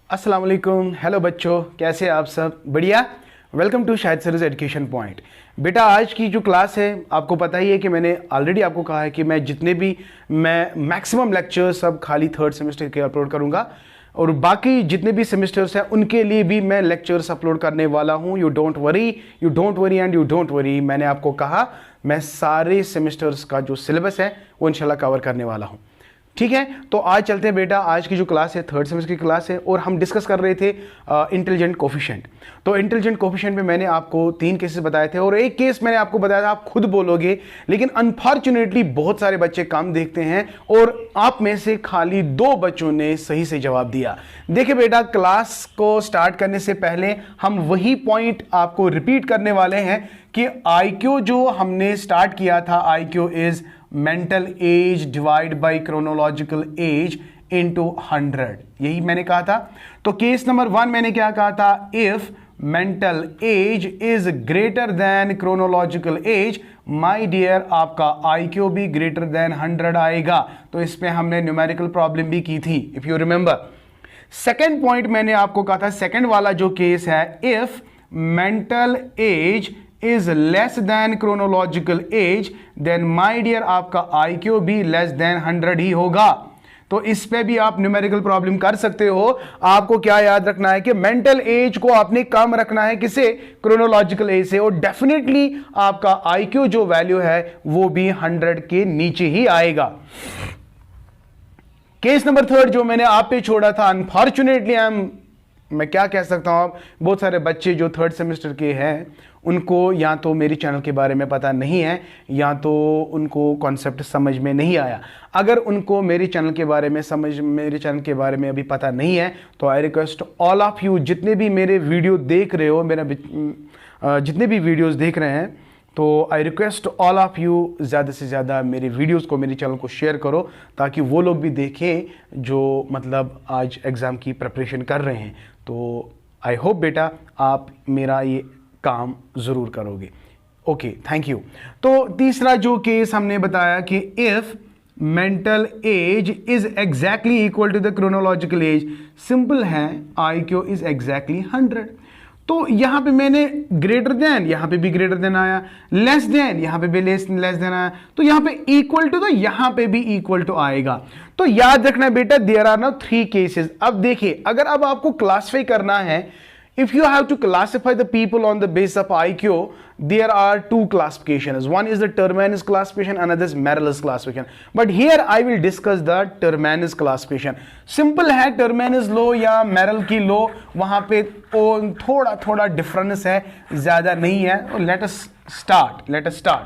अस्सलाम वालेकुम। हेलो बच्चों, कैसे आप सब? बढ़िया। Welcome to Shahid Saraj education point. बेटा आज की जो क्लास है आपको पता ही है कि मैंने ऑलरेडी आपको कहा है कि मैं मैक्सिमम लेक्चर्स अब खाली थर्ड सेमेस्टर के अपलोड करूंगा और बाकी जितने भी सेमेस्टर्स हैं उनके लिए भी मैं लेक्चर्स अपलोड करने वाला हूं। You don't worry and you don't worry. मैंने आपको कहा मैं सारे सेमेस्टर्स का जो सिलेबस है वो इंशाल्लाह कवर करने वाला हूं। ठीक है, तो आज चलते हैं बेटा। आज की जो क्लास है थर्ड सेमेस्टर की क्लास है और हम डिस्कस कर रहे थे इंटेलिजेंट कोफिशिएंट। तो इंटेलिजेंट कोफिशिएंट में मैंने आपको 3 केसेस बताए थे और एक केस मैंने आपको बताया था आप खुद बोलोगे, लेकिन अनफॉर्चुनेटली बहुत सारे बच्चे कम देखते हैं और आप में से खाली 2 बच्चों ने सही से जवाब दिया। देखिए बेटा, क्लास को स्टार्ट करने से पहले हम वही पॉइंट आपको रिपीट करने वाले हैं कि IQ जो हमने स्टार्ट किया था, IQ is mental as divide by chronological age into 100। यही मैंने कहा था। तो केस नंबर 1 मैंने क्या कहा था? If mental age is greater than chronological age, my dear आपका IQ भी ग्रेटर देन 100 आएगा। तो इसमें हमने न्यूमेरिकल प्रॉब्लम भी की थी, if you remember. Second point मैंने आपको कहा था, सेकेंड वाला जो केस है, if mental as is less than chronological age, then my dear आपका IQ भी less than 100 ही होगा। तो इस पे भी आप न्यूमेरिकल प्रॉब्लम कर सकते हो। आपको क्या याद रखना है कि मेंटल एज को आपने कम रखना है किसे? क्रोनोलॉजिकल एज से, और डेफिनेटली आपका IQ जो वैल्यू है वो भी 100 के नीचे ही आएगा। केस नंबर 3 जो मैंने आप पे छोड़ा था, अनफॉर्चुनेटली मैं क्या कह सकता हूं, आप बहुत सारे बच्चे जो थर्ड सेमेस्टर के हैं उनको या तो मेरी चैनल के बारे में पता नहीं है या तो उनको कॉन्सेप्ट समझ में नहीं आया। अगर उनको मेरे चैनल के बारे में अभी पता नहीं है तो I request all of you, जितने भी मेरे वीडियो देख रहे हो, जितने भी वीडियोस देख रहे हैं, तो I request all of you ज़्यादा से ज़्यादा मेरे वीडियोस को, मेरे चैनल को शेयर करो ताकि वो लोग भी देखें जो मतलब आज एग्ज़ाम की प्रिपरेशन कर रहे हैं। तो आई होप बेटा आप मेरा ये काम ज़रूर करोगे। Okay, thank you. तो तीसरा जो केस हमने बताया कि if mental age is exactly equal to the chronological age, simple है, IQ इज एग्जैक्टली 100। तो यहां पे मैंने ग्रेटर देन, यहां पे भी ग्रेटर देन आया, लेस देन, यहां पे भी लेस देन आया, तो यहां पे इक्वल टू, तो यहां पे भी इक्वल टू आएगा। तो याद रखना बेटा, देयर आर नाउ 3 केसेस। अब देखिए, अगर अब आपको क्लासिफाई करना है, if you have to classify the people on the basis of IQ, there are 2 classifications. One is the Terman's classification, another is Merrill's classification. But here I will discuss the Terman's classification. Simple है, Terman's law या Merrill की law, वहाँ पे थोड़ा difference है, ज़्यादा नहीं है। Let us start.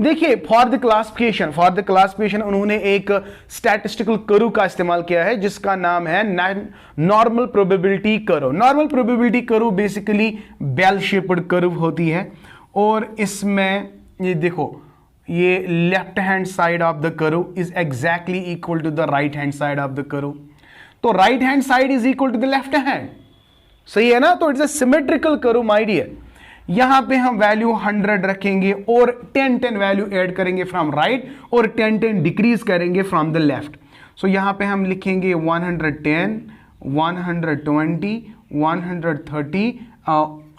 देखिए, फॉर द क्लासिफिकेशन उन्होंने एक स्टैटिस्टिकल कर्व का इस्तेमाल किया है जिसका नाम है normal probability curve. Normal probability curve basically bell shaped curve होती है और इसमें ये देखो, ये left hand side of the curve is exactly equal to the right hand side of the curve. तो right hand side is equal to the left hand, सही है ना? तो it's a symmetrical curve my dear. यहां पे हम value 100 रखेंगे और 10 वैल्यू ऐड करेंगे फ्रॉम राइट और 10 डिक्रीज करेंगे फ्रॉम द लेफ्ट। सो यहां पे हम लिखेंगे 110, 120, 130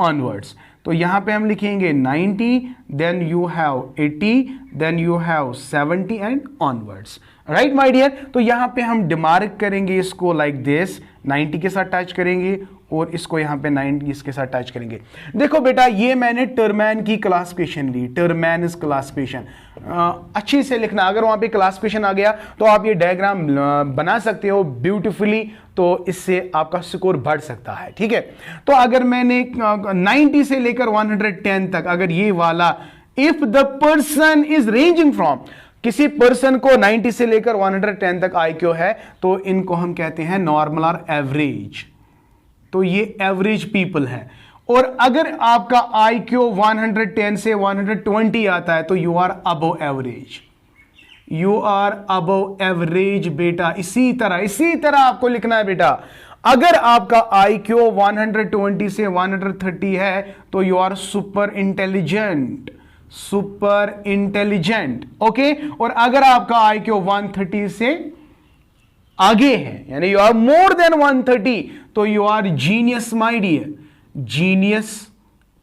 ऑनवर्ड्स। तो यहां पे हम लिखेंगे 90, then you have 80, then you have 70 and onwards. Right my dear. तो यहां पे हम डिमार्क करेंगे इसको लाइक दिस, 90 के साथ टच करेंगे और इसको यहां पे 90 इसके साथ टच करेंगे। देखो बेटा, ये मैंने टर्मैन की क्लासिफिकेशन ली, टर्मैन्स क्लासिफिकेशन। अच्छी से लिखना, अगर वहां पे क्लासिफिकेशन आ गया तो आप ये डायग्राम बना सकते हो ब्यूटीफुली, तो इससे आपका स्कोर बढ़ सकता है। ठीक है, तो अगर मैंने 90 से लेकर 110 तक, अगर ये वाला, if the person is ranging from, किसी पर्सन को 90 से लेकर 110 तक IQ है तो इनको हम कहते हैं नॉर्मल और एवरेज। तो ये एवरेज पीपल है। और अगर आपका IQ 110 से 120 आता है तो you are above average, you are above average बेटा। इसी तरह आपको लिखना है बेटा। अगर आपका IQ 120 से 130 है तो you are super intelligent, okay. और अगर आपका IQ 130 से आगे है, यानी यू आर मोर देन 130, तो you are genius my dear. Genius,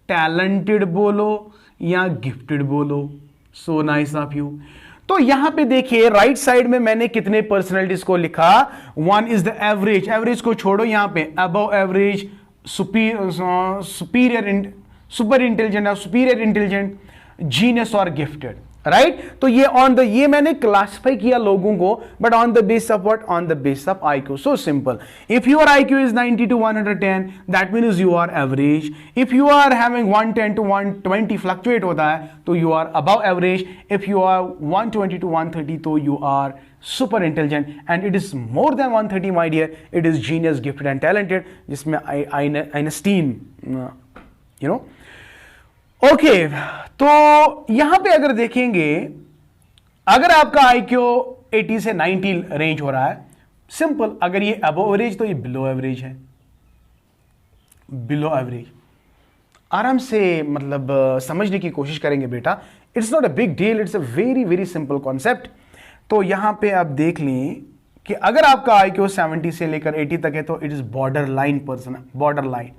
talented बोलो या गिफ्टेड बोलो। So nice of you. तो यहां पे देखिए राइट साइड में मैंने कितने पर्सनैलिटीज को लिखा। One is the average, average को छोड़ो, यहां पे above average, superior, super intelligent और सुपीरियर इंटेलिजेंट, जीनियस और गिफ्टेड, राइट। तो ये मैंने क्लासिफाई किया लोगों को, but on the base of what, on the base of IQ। So simple, if your IQ is 90 to 110, that means you are average. If you are having 110 to 120 fluctuate होता है तो you are above average. If you are 120 to 130 तो you are super intelligent, and it is more than 130 my dear, it is genius, gifted and talented, जिसमें Einstein, you know. Okay, तो यहां पे अगर देखेंगे, अगर आपका IQ 80 से 90 रेंज हो रहा है, सिंपल, अगर ये अबव एवरेज तो ये बिलो एवरेज है, बिलो एवरेज। आराम से मतलब समझने की कोशिश करेंगे बेटा, it's not a big deal, it's a very very simple concept. तो यहां पे आप देख लें कि अगर आपका IQ 70 से लेकर 80 तक है तो it is border line person, border line,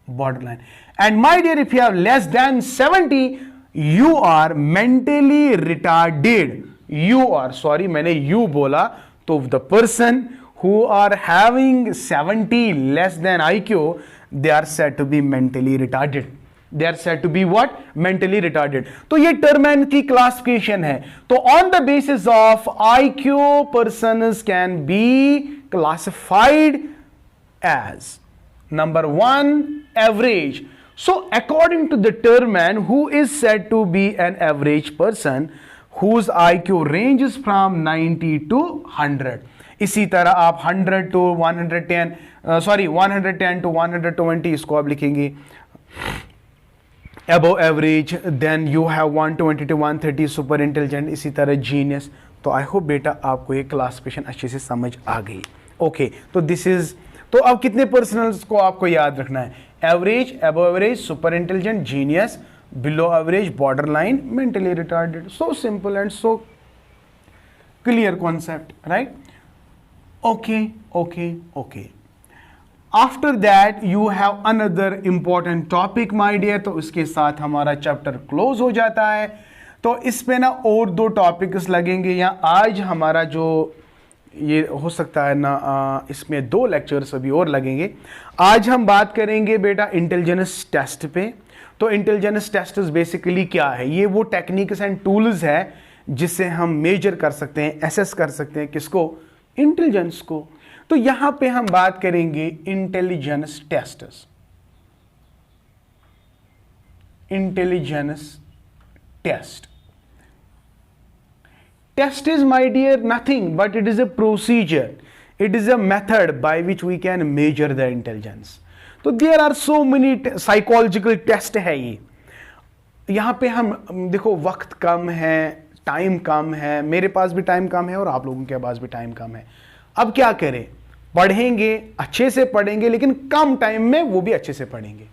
borderline. And my dear, if you have less than 70, you are mentally retarded. You are, sorry मैंने you बोला, तो the person who are having 70 less than IQ, they are said to be mentally retarded. They are said to be what? Mentally retarded. तो ये term की classification है। तो on the basis of IQ, persons can be classified as number 1, average. So according to the term man, who is said to be an average person whose IQ ranges from 90 to 100. इसी तरह आप 100 to 110, 110 to 120 इसको आप लिखेंगे above average, then you have 120 to 130 super intelligent, इसी तरह genius। तो आई hope बेटा आपको ये क्लासिफिकेशन अच्छे से समझ आ गई। ओके, तो दिस इज, तो अब कितने पर्सनल्स को आपको याद रखना है? Average, above average, super intelligent, genius, below average, borderline, mentally retarded. So simple and so clear concept, right? Okay okay okay. After that you have another important topic my dear. तो इसके साथ हमारा chapter close हो जाता है। तो इस पे ना और 2 टॉपिक्स लगेंगे, या आज हमारा जो ये हो सकता है ना, इसमें 2 लेक्चर्स अभी और लगेंगे। आज हम बात करेंगे बेटा इंटेलिजेंस टेस्ट पे। तो इंटेलिजेंस टेस्ट बेसिकली क्या है? ये वो टेक्निक्स एंड टूल्स है जिससे हम मेजर कर सकते हैं, एसेस कर सकते हैं, किसको? इंटेलिजेंस को। तो यहां पे हम बात करेंगे intelligence tests. Intelligence test, test is, my dear, nothing but it is a procedure, it is a method by which we can measure the intelligence. तो there are so many psychological test है। ये यहाँ पे हम देखो, वक्त कम है, time कम है, मेरे पास भी टाइम कम है और आप लोगों के पास भी टाइम कम है। अब क्या करें? पढ़ेंगे, अच्छे से पढ़ेंगे, लेकिन कम टाइम में वो भी अच्छे से पढ़ेंगे,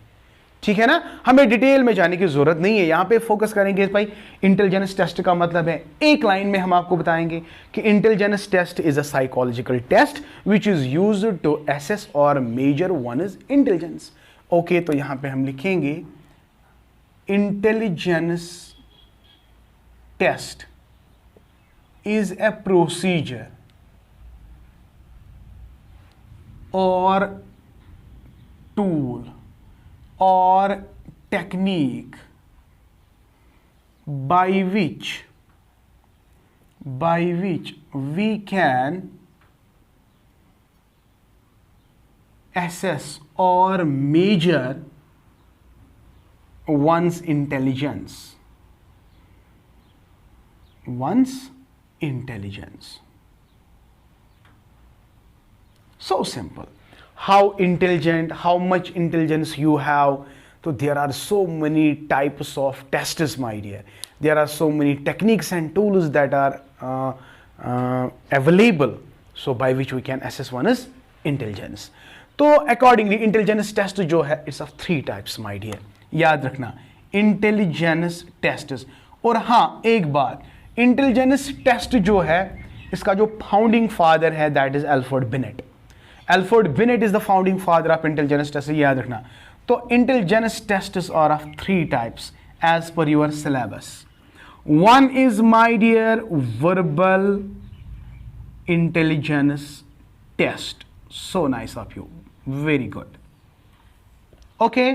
ठीक है ना? हमें डिटेल में जाने की जरूरत नहीं है, यहां पे फोकस करेंगे भाई। इंटेलिजेंस टेस्ट का मतलब है, एक लाइन में हम आपको बताएंगे कि intelligence test is a psychological test which is used to assess or measure one is intelligence. Okay, तो यहां पे हम लिखेंगे intelligence test is a procedure or tool or technique by which we can assess or measure one's intelligence. So simple. How intelligent, how much intelligence you have. So there are so many types of tests, my dear. There are so many techniques and tools that are available, so by which we can assess one is intelligence. तो accordingly intelligence test जो है, it's of 3 types, my dear. याद रखना intelligence tests। और हाँ, एक बात, intelligence test जो है इसका जो फाउंडिंग फादर है that is Alfred Binet. Alfred Binet is the founding father of intelligence test, याद रखना. तो intelligence test are of 3 types as per your syllabus. One is, my dear, verbal intelligence test. So nice of you. Very good. Okay.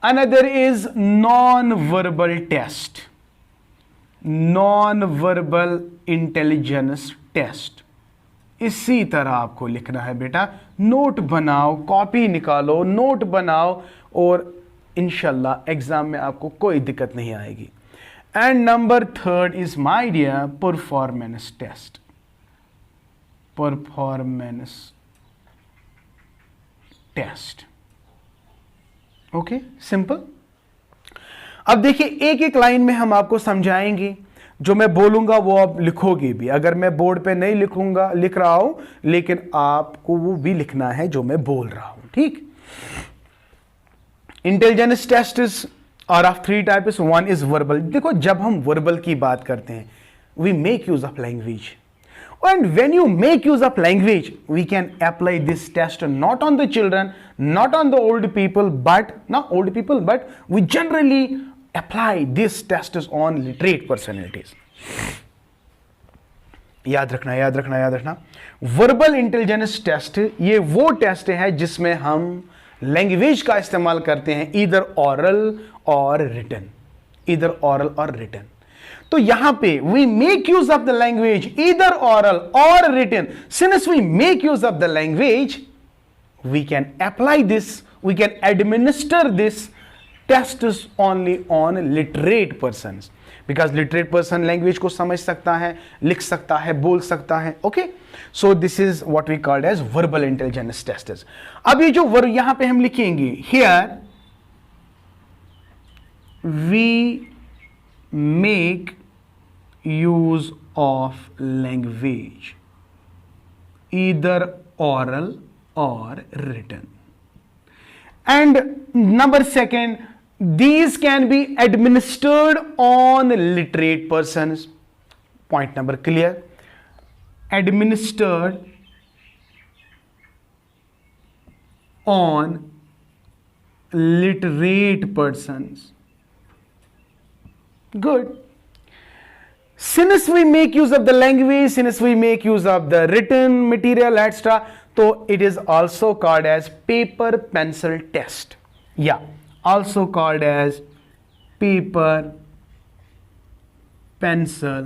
Another is non-verbal test. Non-verbal intelligence test. इसी तरह आपको लिखना है बेटा. Note बनाओ, copy निकालो, note बनाओ और इंशाल्लाह एग्जाम में आपको कोई दिक्कत नहीं आएगी. And number 3 is, my dear, performance test. Performance test. Okay, simple. अब देखिए एक एक लाइन में हम आपको समझाएंगे. जो मैं बोलूंगा वो आप लिखोगे भी. अगर मैं बोर्ड पे नहीं लिख रहा हूं, लेकिन आपको वो भी लिखना है जो मैं बोल रहा हूं. ठीक. Intelligence test is are of 3 types. 1 is verbal. देखो जब हम वर्बल की बात करते हैं, we make use of language, and when you make use of language we can apply this test not on the children, not on the old people, but we generally apply this test on literate personalities. याद रखना. Verbal intelligence test ये वो test है जिसमें हम language का इस्तेमाल करते हैं, ईदर ऑरल और रिटन. तो यहां पे we make use of the language either oral or written. Since we make use of the language we can apply this, we can administer this test only on literate person, because literate person language को समझ सकता है, लिख सकता है, बोल सकता है. Okay, so this is what we called as verbal intelligence test. अब ये जो यहां पे हम लिखेंगे, here we make use of language either oral or written. And number 2, these can be administered on literate persons. Point number clear. Administered on literate persons. Good. Since we make use of the language, since we make use of the written material, etc., so it is also called as paper pencil test. Yeah. Also called as paper pencil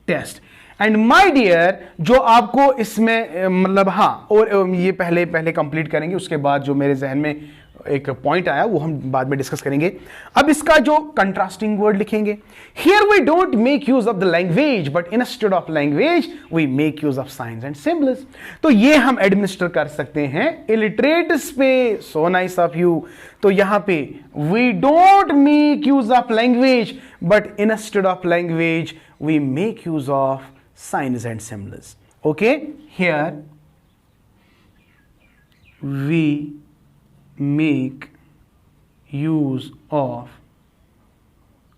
test. And my dear, जो आपको इसमें मतलब हाँ, और ये पहले complete करेंगे, उसके बाद जो मेरे जहन में एक पॉइंट आया वो हम बाद में डिस्कस करेंगे. अब इसका जो कंट्रास्टिंग वर्ड लिखेंगे, here we don't make use of the language but instead of language we make use of signs and symbols. तो ये हम एडमिनिस्टर कर सकते हैं इलिटरेट्स पे. So nice of you. तो यहां पे we don't make use of language but instead of language we make use of signs and symbols. Okay, here we make use of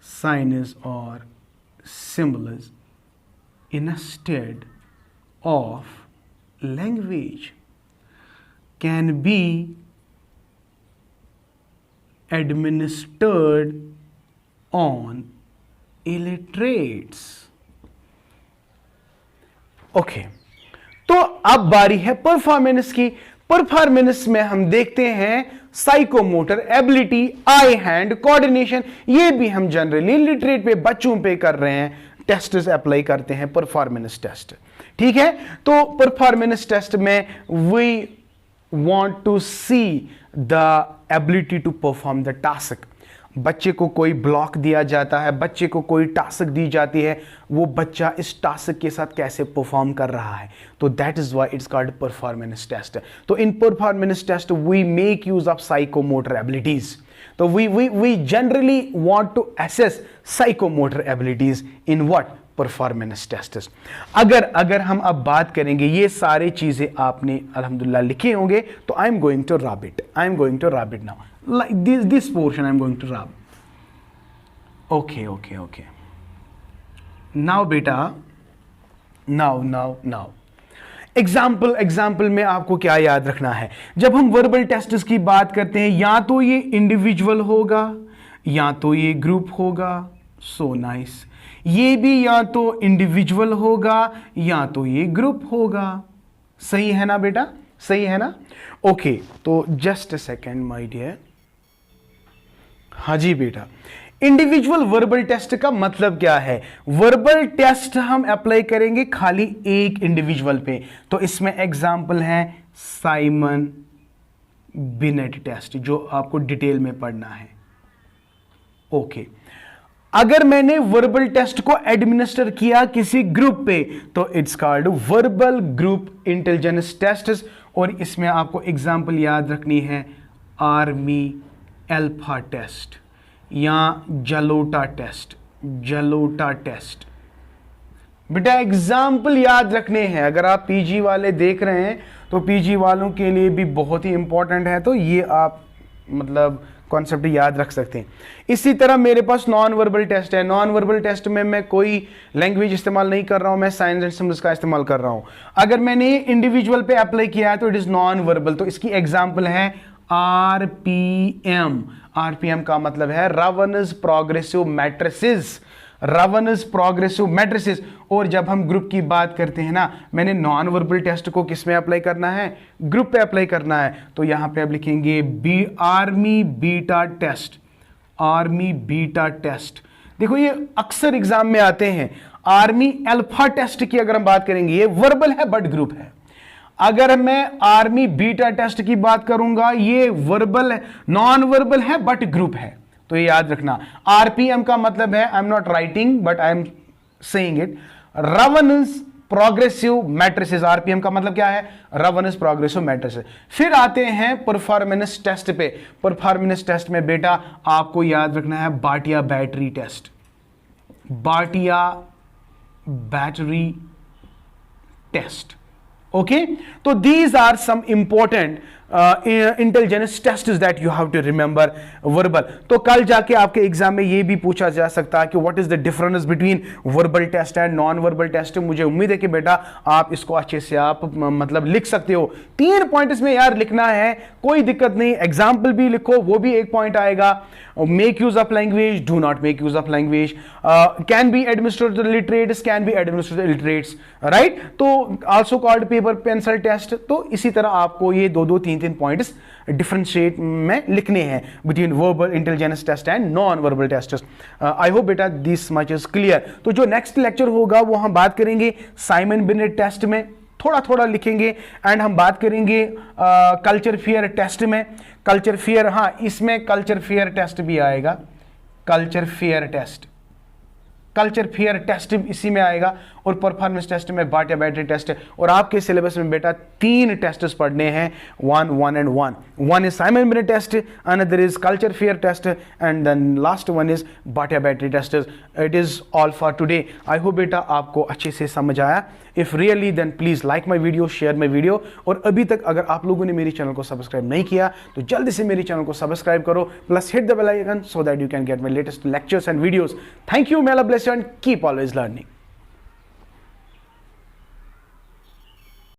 signs or symbols instead of language can be administered on illiterates. Okay, तो अब बारी है performance की. Performance में हम देखते हैं psychomotor ability, आई hand coordination. ये भी हम जनरली लिटरेट पे बच्चों पे कर रहे हैं, टेस्ट अप्लाई करते हैं परफॉर्मेंस टेस्ट. ठीक है, तो परफॉर्मेंस टेस्ट में we want to see the ability to perform the task. बच्चे को कोई ब्लॉक दिया जाता है, बच्चे को कोई टास्क दी जाती है, वो बच्चा इस टास्क के साथ कैसे परफॉर्म कर रहा है. तो that is why it's called performance test. तो in performance test we make use of psychomotor abilities. तो we generally want to assess psychomotor abilities in what performance test. अगर हम अब बात करेंगे, ये सारी चीजें आपने अल्हम्दुलिल्लाह लिखे होंगे, तो I am going to rub it now. Like this portion I'm going to rub. Okay. Now beta, now example में आपको क्या याद रखना है? जब हम वर्बल टेस्ट्स की बात करते हैं, या तो ये इंडिविजुअल होगा या तो ये ग्रुप होगा। So nice. ये भी या तो इंडिविजुअल होगा या तो ये ग्रुप होगा। सही है ना बेटा? सही है ना? ओके, तो just a second my dear. हाँ जी बेटा, इंडिविजुअल वर्बल टेस्ट का मतलब क्या है? वर्बल टेस्ट हम अप्लाई करेंगे खाली एक इंडिविजुअल पे। तो इसमें एग्जाम्पल है साइमन बिनेट टेस्ट, जो आपको डिटेल में पढ़ना है। ओके, अगर मैंने वर्बल टेस्ट को एडमिनिस्टर किया किसी ग्रुप पे तो it's called verbal group intelligence test. और इसमें आपको एग्जाम्पल याद रखनी है आर्मी अल्फा टेस्ट या जलोटा टेस्ट। बेटा एग्जाम्पल याद रखने हैं। अगर आप पीजी वाले देख रहे हैं तो पीजी वालों के लिए भी बहुत ही इंपॉर्टेंट है, तो ये आप मतलब कॉन्सेप्ट याद रख सकते हैं। इसी तरह मेरे पास नॉन वर्बल टेस्ट है। नॉन वर्बल टेस्ट में मैं कोई लैंग्वेज इस्तेमाल नहीं कर रहा हूं, मैं साइंस एंड सिंबल्स का इस्तेमाल कर रहा हूं। अगर मैंने इंडिविजुअल पे अप्लाई किया है तो इट इज नॉन वर्बल। तो इसकी एग्जाम्पल है आरपीएम। आरपीएम का मतलब है रावनस प्रोग्रेसिव मैट्रिसेस। और जब हम ग्रुप की बात करते हैं ना, मैंने नॉन वर्बल टेस्ट को किस में अप्लाई करना है? ग्रुप पे अप्लाई करना है। तो यहां पे आप लिखेंगे आर्मी बीटा टेस्ट। देखो ये अक्सर एग्जाम में आते हैं। आर्मी अल्फा टेस्ट की अगर हम बात करेंगे, ये वर्बल है बट ग्रुप है। अगर मैं आर्मी बीटा टेस्ट की बात करूंगा, ये वर्बल है, नॉन वर्बल है बट ग्रुप है। तो ये याद रखना। आरपीएम का मतलब है, I am not writing but I am saying it, Raven's progressive matrices. RPM का मतलब क्या है? Raven's progressive matrices. फिर आते हैं परफॉर्मेंस टेस्ट पे। परफॉर्मेंस टेस्ट में बेटा आपको याद रखना है Bhatia battery test. Okay, so these are some important intelligence tests that you have to remember verbal। तो कल जाके आपके एग्जाम में ये भी पूछा जा सकता है कि what is the difference between verbal test and non verbal test. मुझे उम्मीद है कि बेटा आप इसको अच्छे से आप मतलब लिख सकते हो। 3 पॉइंट इसमें यार लिखना है, कोई दिक्कत नहीं। एग्जाम्पल भी लिखो, वो भी 1 पॉइंट आएगा। Make use of language, do not make use of language, can be administered to literates, can be administered to illiterates, right. तो also called paper pencil test. तो इसी तरह आपको ये 2-2, 3-3 पॉइंट्स डिफरेंशिएट में लिखने हैं between verbal intelligence test and non verbal test. I hope बेटा दिस मच इज क्लियर। तो जो नेक्स्ट लेक्चर होगा वो हम बात करेंगे साइमन बिनेट टेस्ट में, थोड़ा लिखेंगे। एंड हम बात करेंगे कल्चर फेयर टेस्ट में। कल्चर फेयर, हाँ इसमें कल्चर फेयर टेस्ट भी आएगा। कल्चर फेयर टेस्ट इसी में आएगा। और परफॉर्मेंस टेस्ट में बाटिया बैटरी टेस्ट है। और आपके सिलेबस में बेटा 3 टेस्ट पढ़ने हैं, 1 and 1। One is Simon Binet test, another is culture fear test, and then last one is Bhatia battery test. It is all for today। I hope बेटा आपको अच्छे से समझ आया। If really then please like my video, share my video। और अभी तक अगर आप लोगों ने मेरी चैनल को सब्सक्राइब नहीं किया तो जल्दी से मेरी चैनल को सब्सक्राइब करो, plus hit the bell icon so that you can get my latest lectures and videos। Thank you, may Allah bless you and keep always learning।